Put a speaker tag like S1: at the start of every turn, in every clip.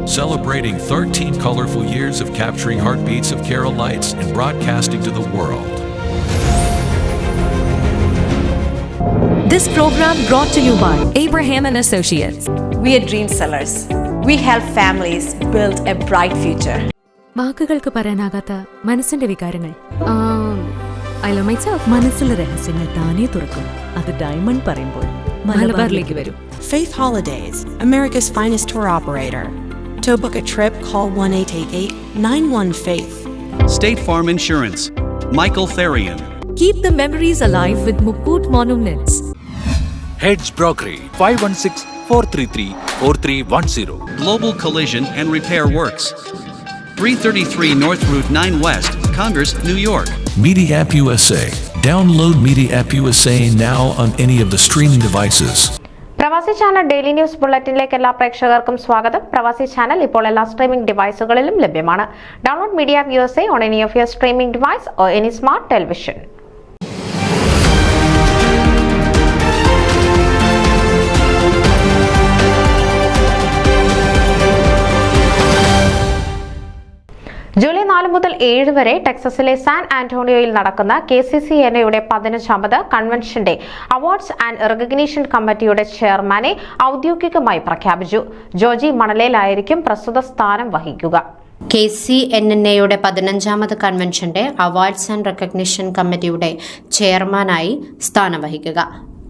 S1: celebrating 13 colorful years of capturing heartbeats of Kerala lights and broadcasting to the world.
S2: This program brought to you by Abraham and Associates.
S3: We are dream sellers. We help families build a bright future.
S4: വാക്കുകൾക്ക് പറയാനാകാത്ത മനസ്സിന്റെ വികാരങ്ങൾ. I love myself. മനസ്സിലെ രഹസ്യങ്ങൾ താനേ തുറക്കും. അത് diamond പറയുമ്പോൾ മലബാറിലേക്ക് വരും.
S5: Faith Holidays, America's finest tour operator. To book a trip, call 1-888-91-FAITH.
S6: State Farm Insurance, Michael Therian.
S2: Keep the memories alive with Mukut Monuments.
S7: Heads Brokery 516-433-4310.
S6: Global Collision and Repair Works, 333 North Route 9 West, Congress, New York.
S1: Media App USA. Download Media App USA now on any of the streaming devices.
S8: പ്രവാസി channel daily news ബുള്ളറ്റിനിലേക്ക് എല്ലാ പ്രേക്ഷകർക്കും സ്വാഗതം. പ്രവാസി channel ഇപ്പോൾ എല്ലാ streaming ഡിവൈസുകളിലും ലഭ്യമാണ്. Download media app USA on any of your streaming device or any smart television. July 4 മുതൽ 7 വരെ ടെക്സസിലെ സാൻ ആന്റോണിയോയിൽ നടക്കുന്ന KCCNA-യുടെ 15ാമത് കൺവെൻഷന്റെ അവാർഡ്സ് ആൻഡ് റെക്കഗ്നീഷൻ കമ്മിറ്റിയുടെ ചെയർമാനെ ഔദ്യോഗികമായി പ്രഖ്യാപിച്ചു. ജോജി മണലേലായിരിക്കും പ്രസ്തുത സ്ഥാനം വഹിക്കുക.
S9: KCNA-യുടെ 15ാമത് കൺവെൻഷന്റെ അവാർഡ്സ് ആൻഡ് റെക്കഗ്നീഷൻ കമ്മിറ്റിയുടെ ചെയർമാനായി സ്ഥാനം വഹിക്കുക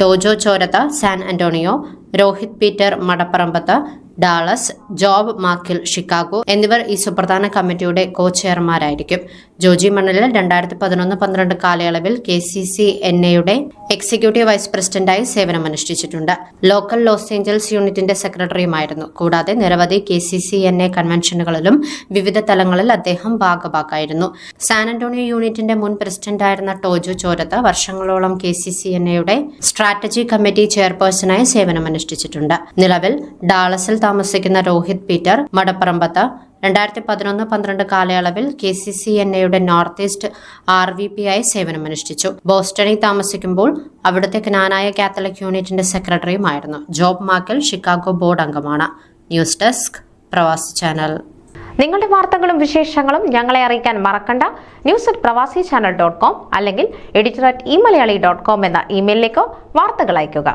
S9: Tojo Chorath San Antonio, Rohit Peter Madapparambath Dallas, Job Makkil Chicago എന്നിവർ ഈ സുപ്രധാന കമ്മിറ്റിയുടെ കോ ചെയർമാരായിരിക്കും. ജോജി മണലിൽ 2011-12 കാലയളവിൽ KCCNA-യുടെ എക്സിക്യൂട്ടീവ് വൈസ് പ്രസിഡന്റായി സേവനമനുഷ്ഠിച്ചിട്ടുണ്ട്. ലോക്കൽ ലോസ് ഏഞ്ചൽസ് യൂണിറ്റിന്റെ സെക്രട്ടറിയുമായിരുന്നു. കൂടാതെ നിരവധി KCCNA കൺവെൻഷനുകളിലും വിവിധ തലങ്ങളിൽ അദ്ദേഹം ഭാഗഭാക്കായിരുന്നു. സാൻ ആന്റോണിയോ യൂണിറ്റിന്റെ മുൻ പ്രസിഡന്റായിരുന്ന ടോജോ ചോരത്ത് വർഷങ്ങളോളം KCCNA-യുടെ സ്ട്രാറ്റജി കമ്മിറ്റി ചെയർപേഴ്സണായി സേവനമനുഷ്ഠിച്ചിട്ടുണ്ട്. നിലവിൽ ഡാളസിൽ താമസിക്കുന്ന രോഹിത് പീറ്റർ മടപ്പറമ്പത്ത് 2011-12 കാലയളവിൽ KCCNA-യുടെ നോർത്ത് ഈസ്റ്റ് RVP-ആയി സേവനമനുഷ്ഠിച്ചു. ബോസ്റ്റണിൽ താമസിക്കുമ്പോൾ അവിടുത്തെ ജ്ഞാനായ കാത്തലിക് യൂണിറ്റിന്റെ സെക്രട്ടറിയുമായിരുന്നു. ജോബ് മാക്കിൽ ഷിക്കാഗോ ബോർഡ് അംഗമാണ്. ന്യൂസ് ഡെസ്ക് പ്രവാസി ചാനൽ.
S8: നിങ്ങളുടെ വാർത്തകളും വിശേഷങ്ങളും ഞങ്ങളെ അറിയിക്കാൻ മറക്കണ്ട. news@pravasichannel.com അല്ലെങ്കിൽ editor@eMalayali.com എന്ന ഇമെയിലിലേക്കോ വാർത്തകൾ അയയ്ക്കുക.